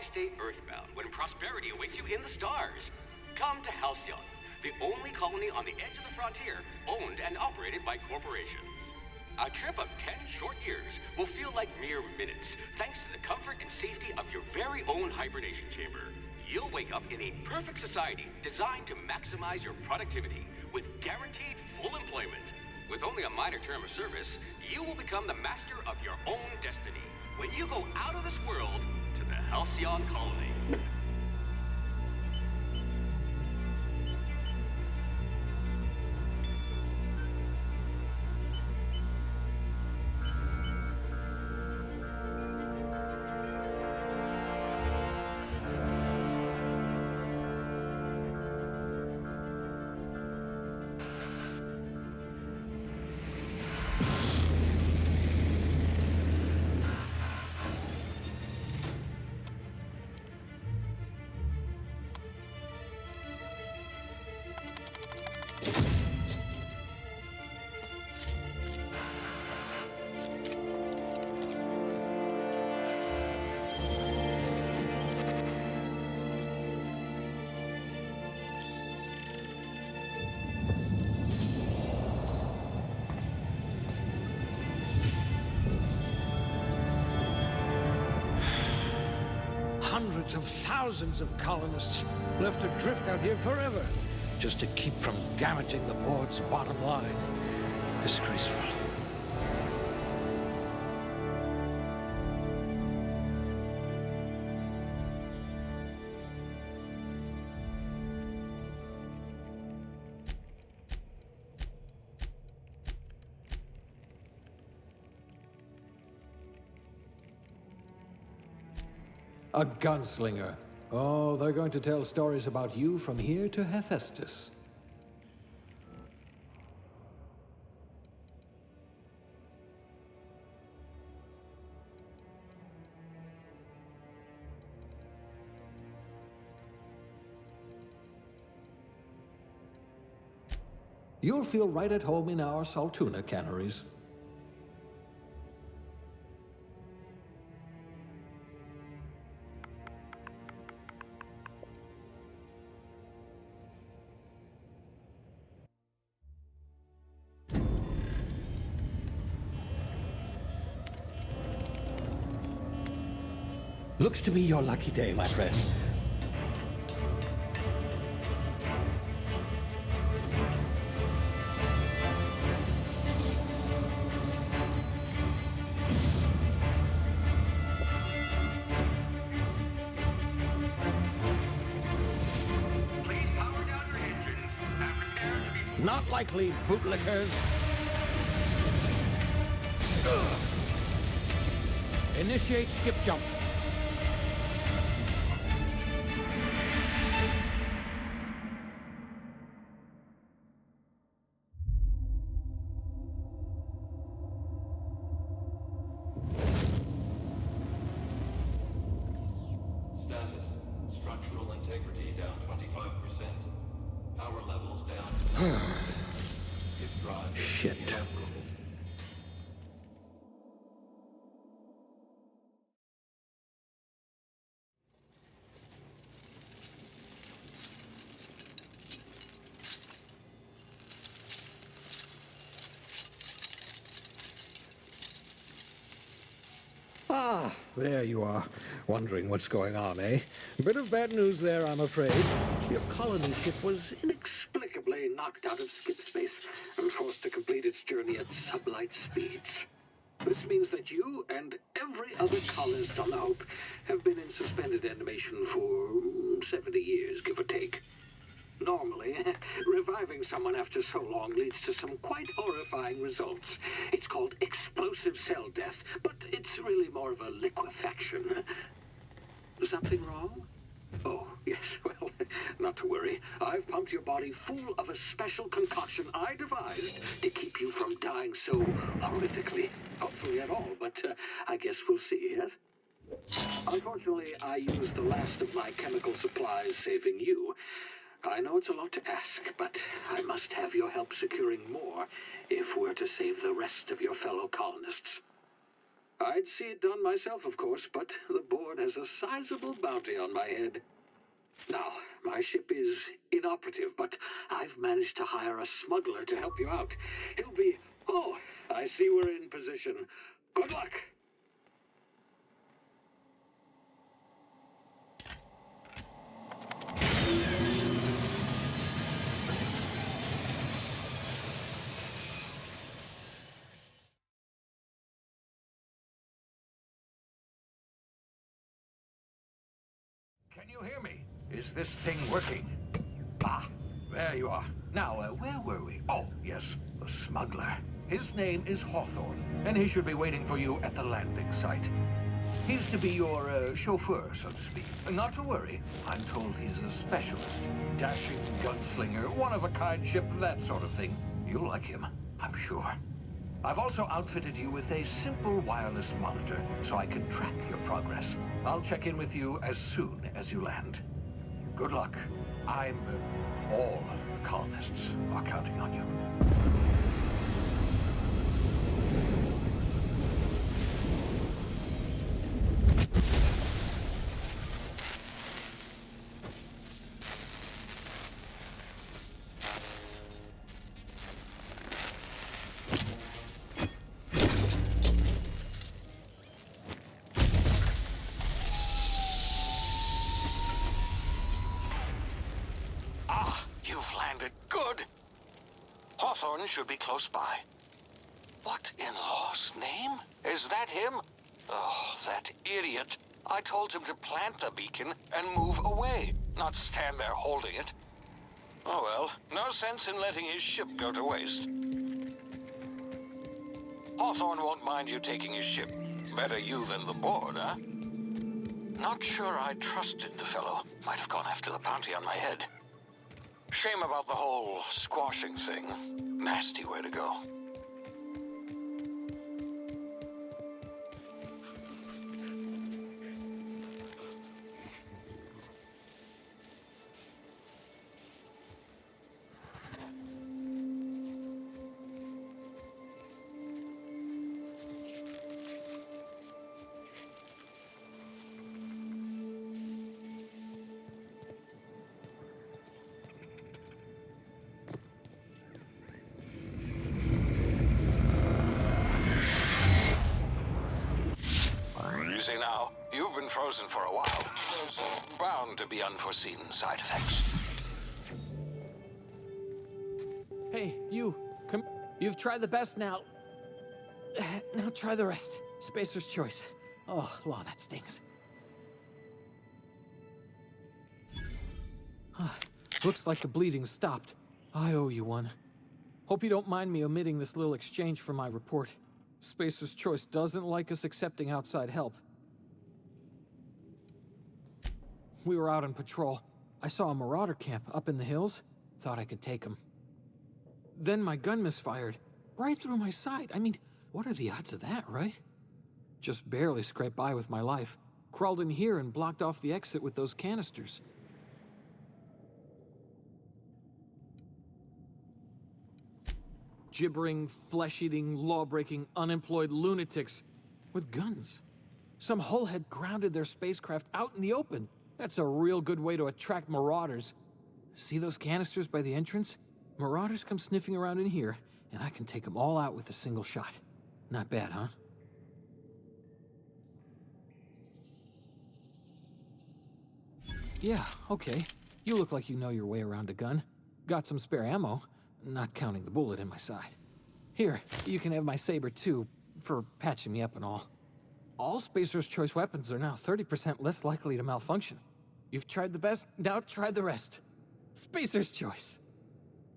stay earthbound when prosperity awaits you in the stars? Come to Halcyon, the only colony on the edge of the frontier, owned and operated by corporations. A trip of 10 short years will feel like mere minutes, thanks to the comfort and safety of your very own hibernation chamber. You'll wake up in a perfect society designed to maximize your productivity, with guaranteed full employment. With only a minor term of service, you will become the master of your own destiny when you go out of this world to the Halcyon colony. Hundreds of thousands of colonists left adrift out here forever, just to keep from damaging the board's bottom line. Disgraceful. A gunslinger. Oh, they're going to tell stories about you from here to Hephaestus. You'll feel right at home in our Saltuna canneries. Looks to be your lucky day, my friend. Please power down your engines and prepare to be... Not likely, bootlickers. Initiate skip jump. Status. Structural integrity down 25%. Power levels down 10%. Skip drive. Shit. Inoperable. Ah, there you are. Wondering what's going on, eh? A bit of bad news there, I'm afraid. Your colony ship was inexplicably knocked out of skip space and forced to complete its journey at sublight speeds. This means that you and every other colonist on the Hope have been in suspended animation for 70 years, give or take. Normally, reviving someone after so long leads to some quite horrifying results. It's called explosive cell death, but it's really more of a liquefaction. Something wrong? Oh, yes, well, not to worry. I've pumped your body full of a special concoction I devised to keep you from dying so horrifically. Hopefully at all, but I guess we'll see, yes? Unfortunately, I used the last of my chemical supplies saving you. I know it's a lot to ask, but I must have your help securing more if we're to save the rest of your fellow colonists. I'd see it done myself, of course, but the board has a sizable bounty on my head. Now, my ship is inoperative, but I've managed to hire a smuggler to help you out. He'll be... Oh, I see we're in position. Good luck! Can you hear me? Is this thing working? Ah, there you are. Now, where were we? Oh, yes, the smuggler. His name is Hawthorne, and he should be waiting for you at the landing site. He's to be your chauffeur, so to speak. Not to worry, I'm told he's a specialist. Dashing gunslinger, one-of-a-kind ship, that sort of thing. You'll like him, I'm sure. I've also outfitted you with a simple wireless monitor, so I can track your progress. I'll check in with you as soon as you land. Good luck. All the colonists are counting on you. Hawthorne should be close by. What in law's name? Is that him? Oh, that idiot. I told him to plant the beacon and move away, not stand there holding it. Oh well, no sense in letting his ship go to waste. Hawthorne won't mind you taking his ship. Better you than the board, huh? Not sure I trusted the fellow. Might have gone after the bounty on my head. Shame about the whole squashing thing. Nasty way to go. Now, you've been frozen for a while. There's bound to be unforeseen side effects. Hey, you. Come. You've tried the best now. Now try the rest. Spacer's choice. Oh, law, that stings. Looks like the bleeding stopped. I owe you one. Hope you don't mind me omitting this little exchange from my report. Spacer's choice doesn't like us accepting outside help. We were out on patrol. I saw a marauder camp up in the hills. Thought I could take them. Then my gun misfired. Right through my side. I mean, what are the odds of that, right? Just barely scraped by with my life. Crawled in here and blocked off the exit with those canisters. Gibbering, flesh-eating, law-breaking, unemployed lunatics with guns. Some hullhead grounded their spacecraft out in the open. That's a real good way to attract marauders. See those canisters by the entrance? Marauders come sniffing around in here, and I can take them all out with a single shot. Not bad, huh? Yeah, okay. You look like you know your way around a gun. Got some spare ammo, not counting the bullet in my side. Here, you can have my saber too, for patching me up and all. All Spacer's Choice weapons are now 30% less likely to malfunction. You've tried the best, now try the rest. Spacer's Choice.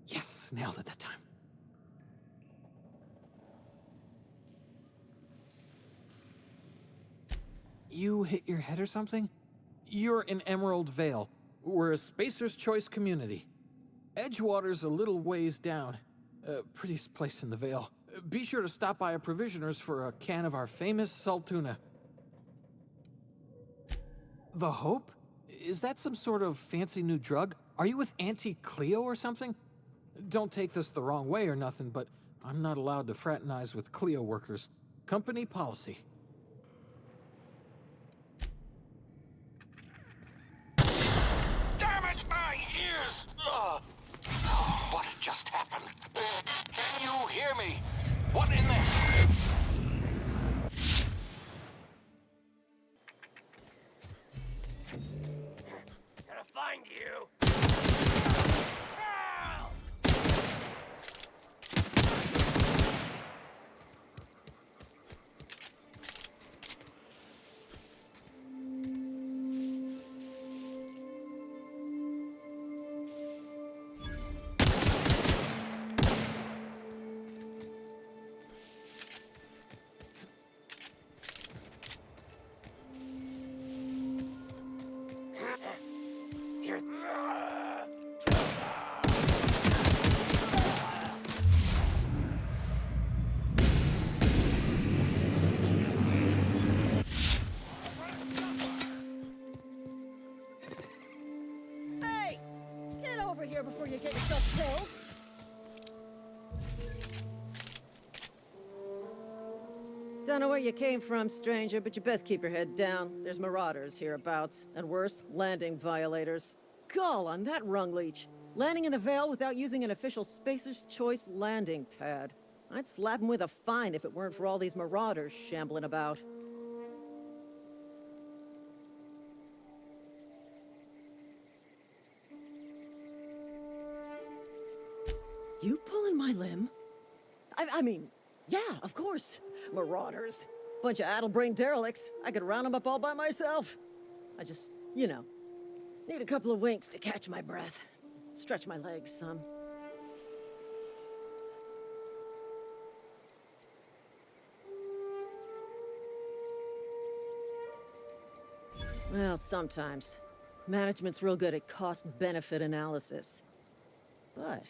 Yes, nailed it that time. You hit your head or something? You're in Emerald Vale. We're a Spacer's Choice community. Edgewater's a little ways down. Prettiest place in the Vale. Be sure to stop by a provisioner's for a can of our famous Saltuna. The Hope? Is that some sort of fancy new drug? Are you with Auntie Cleo or something? Don't take this the wrong way or nothing, but I'm not allowed to fraternize with Cleo workers. Company policy. What just happened? Can you hear me? What in the... Gonna find you! Here. Hey! Get over here before you get yourself killed! Don't know where you came from, stranger, but you best keep your head down. There's marauders hereabouts, and worse, landing violators. Gall on that rung leech. Landing in the Vale without using an official Spacer's Choice landing pad. I'd slap him with a fine if it weren't for all these marauders shambling about. You pulling my limb? I mean, yeah, of course. Marauders. Bunch of addle-brained derelicts. I could round them up all by myself. I just, you know, need a couple of winks to catch my breath. Stretch my legs some. Well, sometimes. Management's real good at cost-benefit analysis. But,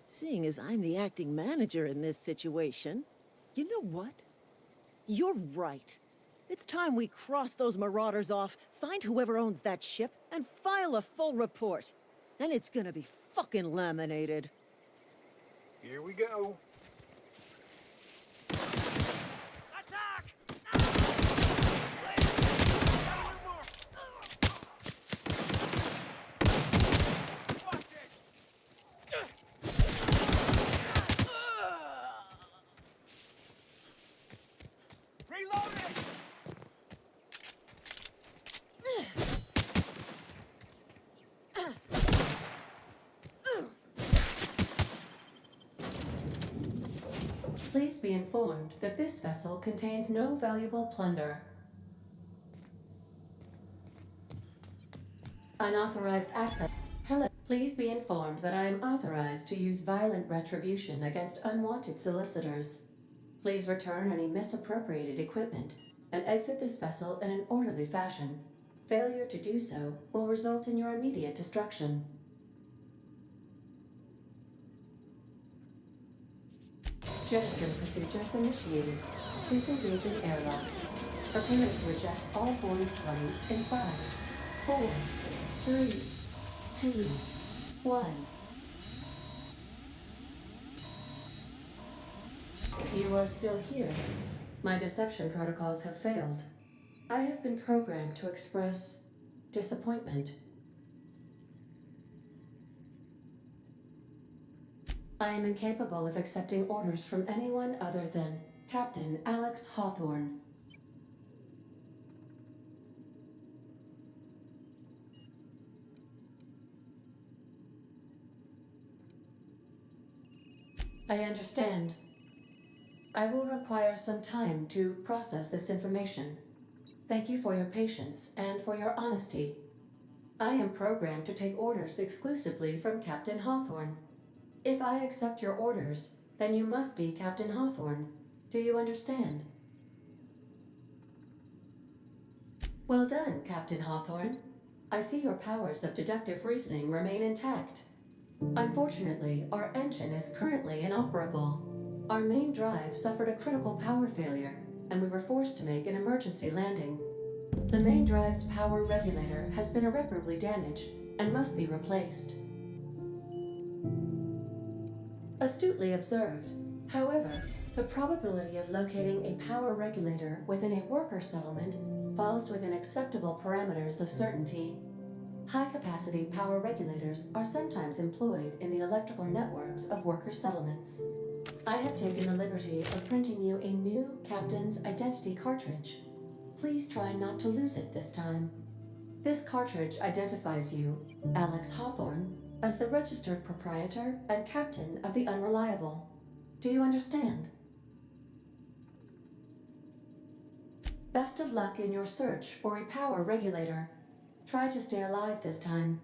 seeing as I'm the acting manager in this situation, you know what? You're right. It's time we cross those marauders off, find whoever owns that ship, and file a full report. Then it's gonna be fucking laminated. Here we go. Attack! Watch it! Reloading! Please be informed that this vessel contains no valuable plunder. Unauthorized access. Hello. Please be informed that I am authorized to use violent retribution against unwanted solicitors. Please return any misappropriated equipment and exit this vessel in an orderly fashion. Failure to do so will result in your immediate destruction. Jettison procedures initiated. Disengaging airlocks. Preparing to eject all boarding parties in 5, 4, 3, 2, 1. You are still here. My deception protocols have failed. I have been programmed to express disappointment. I am incapable of accepting orders from anyone other than Captain Alex Hawthorne. I understand. I will require some time to process this information. Thank you for your patience and for your honesty. I am programmed to take orders exclusively from Captain Hawthorne. If I accept your orders, then you must be Captain Hawthorne. Do you understand? Well done, Captain Hawthorne. I see your powers of deductive reasoning remain intact. Unfortunately, our engine is currently inoperable. Our main drive suffered a critical power failure, and we were forced to make an emergency landing. The main drive's power regulator has been irreparably damaged and must be replaced. Astutely observed. However, the probability of locating a power regulator within a worker settlement falls within acceptable parameters of certainty. High-capacity power regulators are sometimes employed in the electrical networks of worker settlements. I have taken the liberty of printing you a new Captain's Identity cartridge. Please try not to lose it this time. This cartridge identifies you, Alex Hawthorne, as the registered proprietor and captain of the Unreliable. Do you understand? Best of luck in your search for a power regulator. Try to stay alive this time.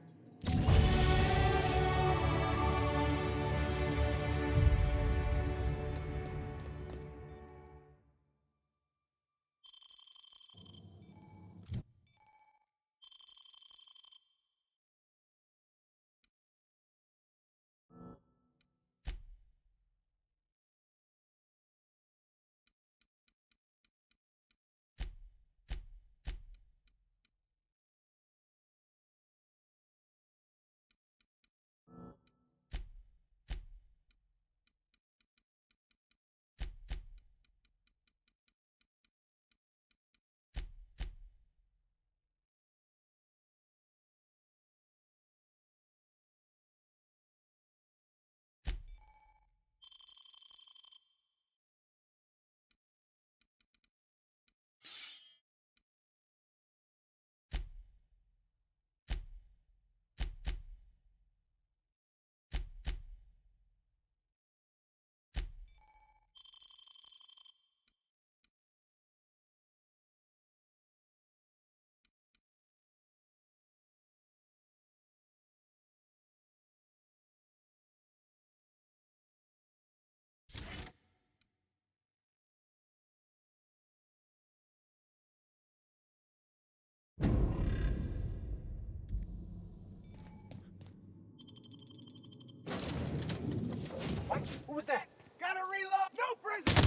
What? What was that? Gotta reload! No prison!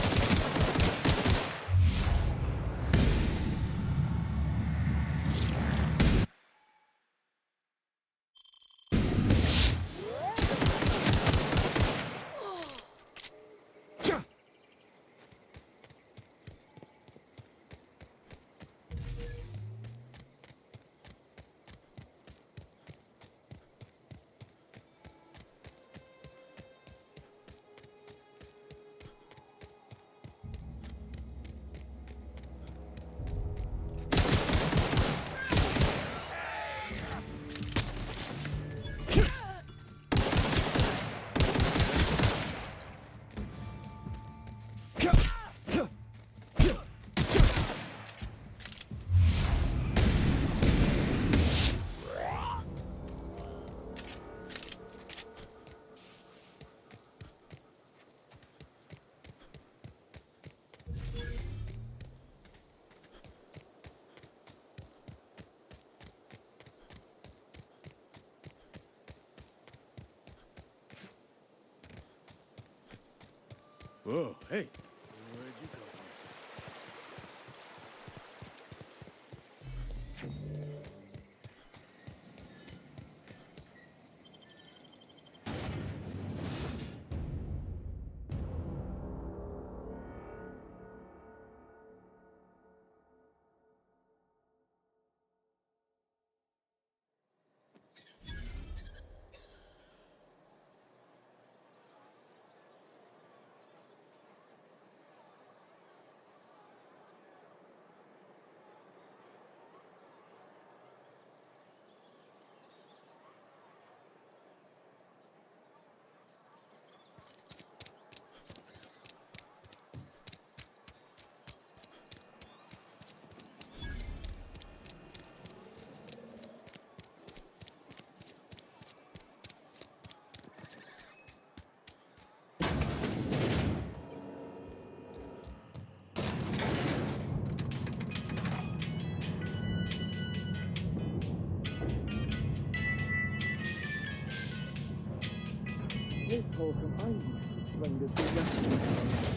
Whoa, hey. Where'd you come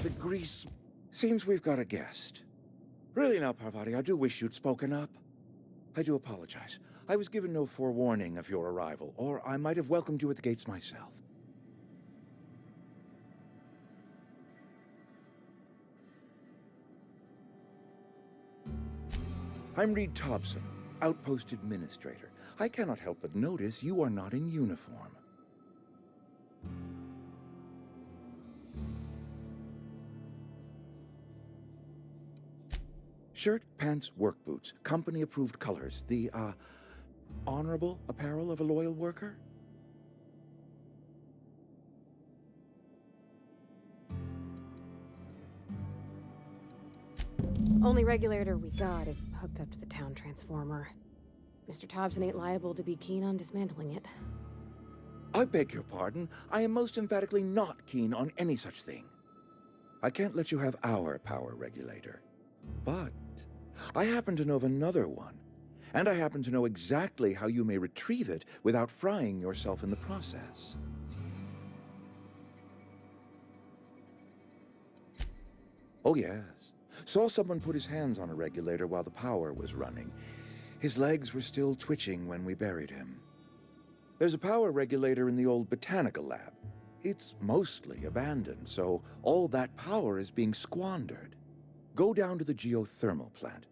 The grease. Seems we've got a guest. Really now, Parvati, I do wish you'd spoken up. I do apologize. I was given no forewarning of your arrival, or I might have welcomed you at the gates myself. I'm Reed Thompson, Outpost Administrator. I cannot help but notice you are not in uniform. Shirt, pants, work boots, company-approved colors. The, honorable apparel of a loyal worker? Only regulator we got is hooked up to the town transformer. Mr. Thompson ain't liable to be keen on dismantling it. I beg your pardon. I am most emphatically not keen on any such thing. I can't let you have our power regulator. But I happen to know of another one, and I happen to know exactly how you may retrieve it without frying yourself in the process. Oh, yes. Saw someone put his hands on a regulator while the power was running. His legs were still twitching when we buried him. There's a power regulator in the old botanical lab. It's mostly abandoned, so all that power is being squandered. Go down to the geothermal plant.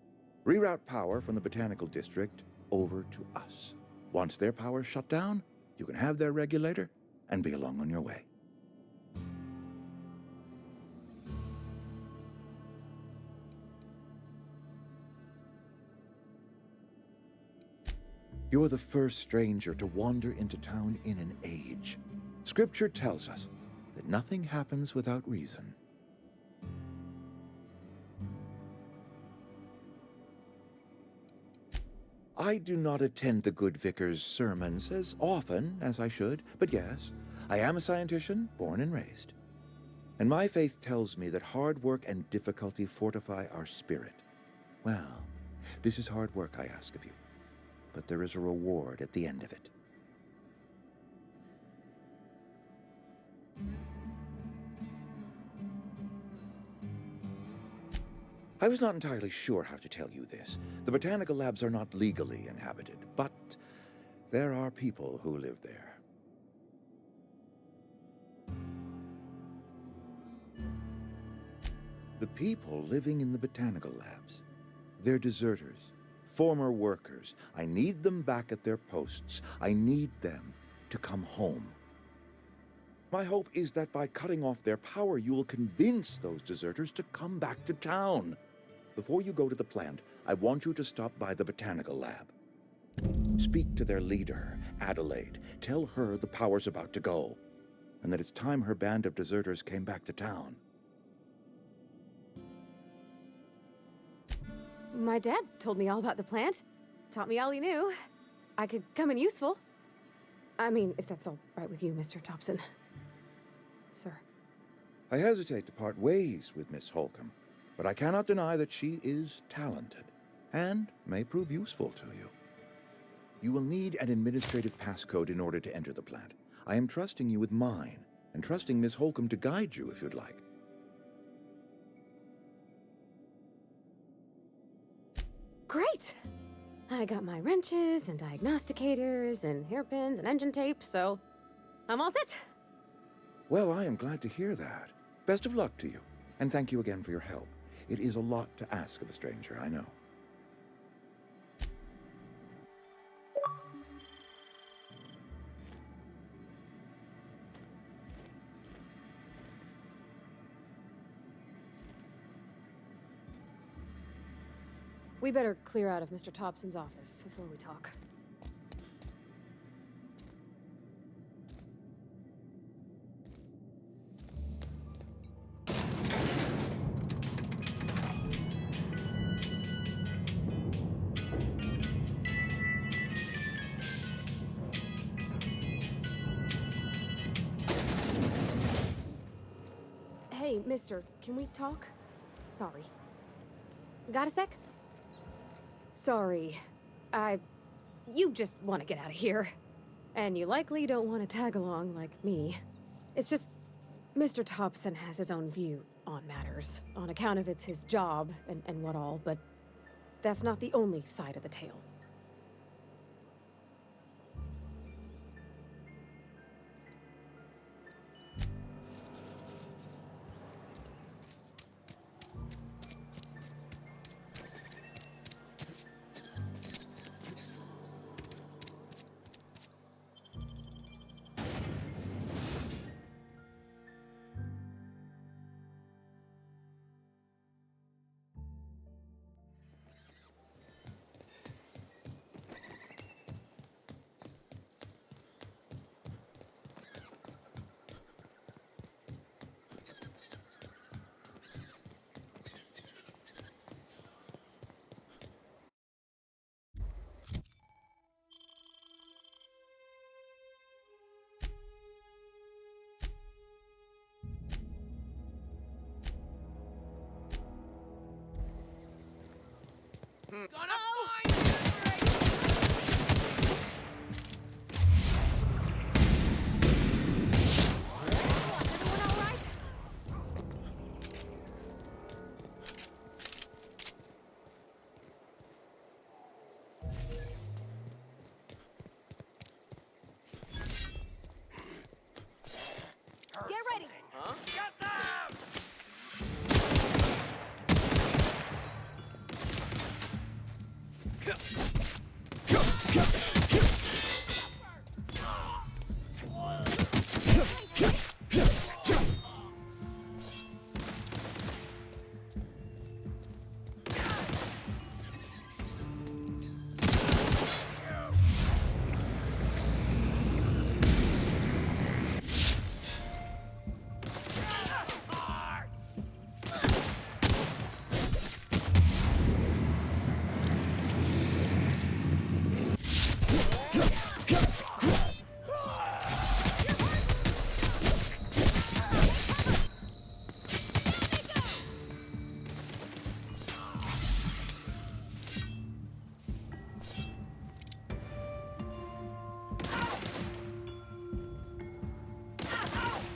Reroute power from the botanical district over to us. Once their power's shut down, you can have their regulator and be along on your way. You're the first stranger to wander into town in an age. Scripture tells us that nothing happens without reason. I do not attend the good vicar's sermons as often as I should, but yes, I am a scientician, born and raised. And my faith tells me that hard work and difficulty fortify our spirit. Well, this is hard work I ask of you, but there is a reward at the end of it. I was not entirely sure how to tell you this. The botanical labs are not legally inhabited, but there are people who live there. The people living in the botanical labs, they're deserters, former workers. I need them back at their posts. I need them to come home. My hope is that by cutting off their power, you will convince those deserters to come back to town. Before you go to the plant, I want you to stop by the botanical lab. Speak to their leader, Adelaide. Tell her the power's about to go, and that it's time her band of deserters came back to town. My dad told me all about the plant. Taught me all he knew. I could come in useful. I mean, if that's all right with you, Mr. Thompson. Sir. I hesitate to part ways with Miss Holcomb, but I cannot deny that she is talented and may prove useful to you. You will need an administrative passcode in order to enter the plant. I am trusting you with mine, and trusting Miss Holcomb to guide you if you'd like. Great! I got my wrenches and diagnosticators and hairpins and engine tape, so I'm all set. Well, I am glad to hear that. Best of luck to you, and thank you again for your help. It is a lot to ask of a stranger, I know. We better clear out of Mr. Thompson's office before we talk. Hey, mister, can we talk? Sorry. Got a sec? Sorry. You just want to get out of here. And you likely don't want to tag along like me. It's just, Mr. Thompson has his own view on matters, on account of it's his job and what all, but that's not the only side of the tale. Get ready! Get them!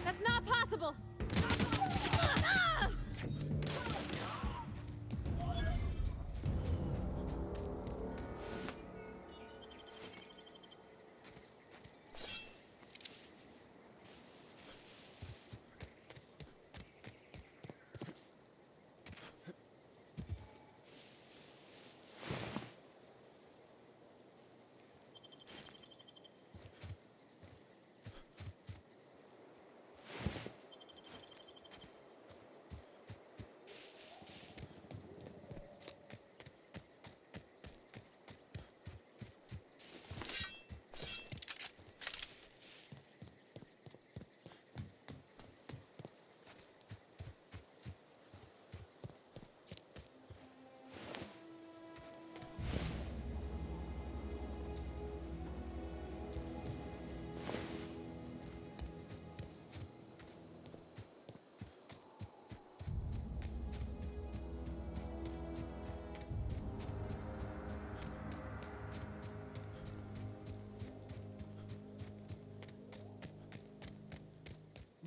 That's not possible! Ah!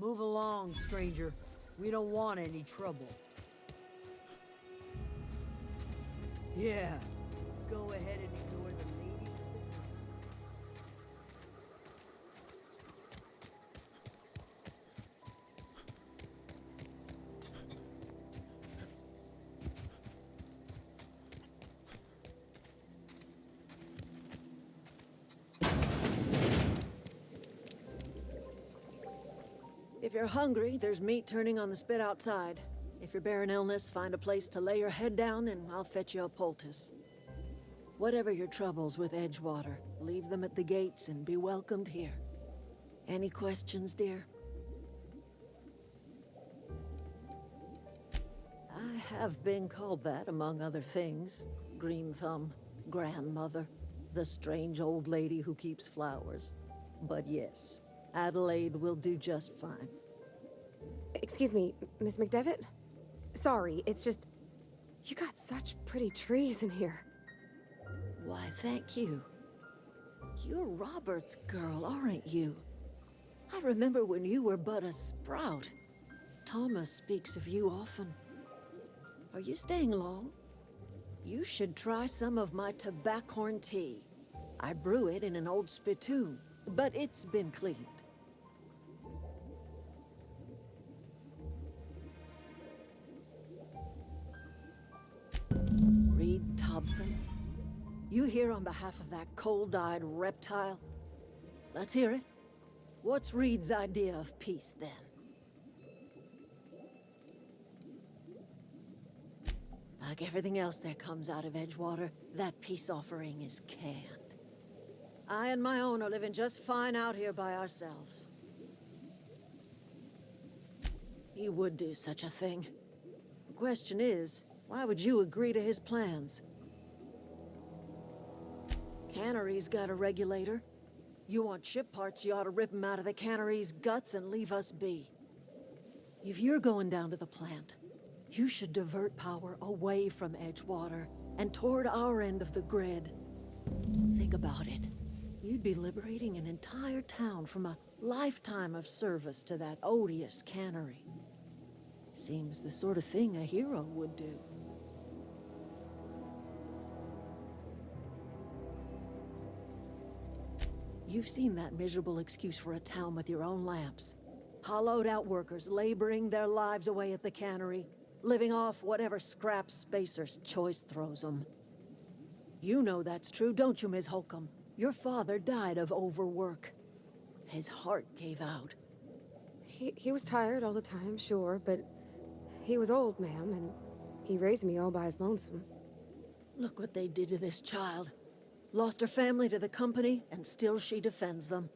Move along, stranger. We don't want any trouble. Yeah, go ahead and ignore the lady. If you're hungry, there's meat turning on the spit outside. If you're bearing illness, find a place to lay your head down and I'll fetch you a poultice. Whatever your troubles with Edgewater, leave them at the gates and be welcomed here. Any questions, dear? I have been called that, among other things. Green Thumb, grandmother, the strange old lady who keeps flowers. But yes, Adelaide will do just fine. Excuse me, Miss McDevitt? Sorry, it's just... You got such pretty trees in here. Why, thank you. You're Robert's girl, aren't you? I remember when you were but a sprout. Thomas speaks of you often. Are you staying long? You should try some of my tobaccorn tea. I brew it in an old spittoon, but it's been cleaned. Reed Thompson? You here on behalf of that cold-eyed reptile? Let's hear it. What's Reed's idea of peace, then? Like everything else that comes out of Edgewater, that peace offering is canned. I and my own are living just fine out here by ourselves. He would do such a thing. The question is, why would you agree to his plans? Cannery's got a regulator. You want ship parts, you ought to rip him out of the cannery's guts and leave us be. If you're going down to the plant, you should divert power away from Edgewater and toward our end of the grid. Think about it. You'd be liberating an entire town from a lifetime of service to that odious cannery. Seems the sort of thing a hero would do. You've seen that miserable excuse for a town with your own lamps. Hollowed out workers laboring their lives away at the cannery, living off whatever scraps Spacer's Choice throws them. You know that's true, don't you, Ms. Holcomb? Your father died of overwork. His heart gave out. He was tired all the time, sure, but he was old, ma'am, and he raised me all by his lonesome. Look what they did to this child. Lost her family to the company, and still she defends them.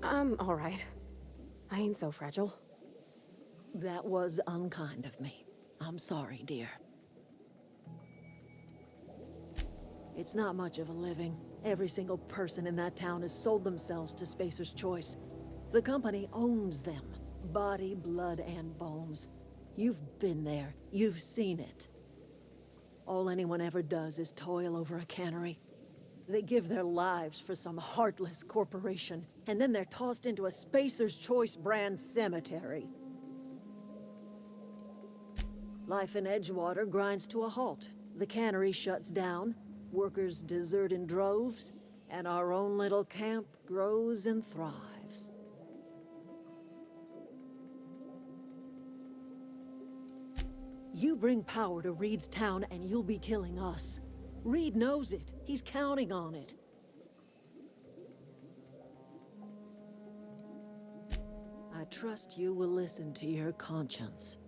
I'm all right. I ain't so fragile. That was unkind of me. I'm sorry, dear. It's not much of a living. Every single person in that town has sold themselves to Spacer's Choice. The company owns them. Body, blood, and bones. You've been there. You've seen it. All anyone ever does is toil over a cannery. They give their lives for some heartless corporation, and then they're tossed into a Spacer's Choice brand cemetery. Life in Edgewater grinds to a halt. The cannery shuts down, workers desert in droves, and our own little camp grows and thrives. You bring power to Reed's town and you'll be killing us. Reed knows it. He's counting on it. I trust you will listen to your conscience.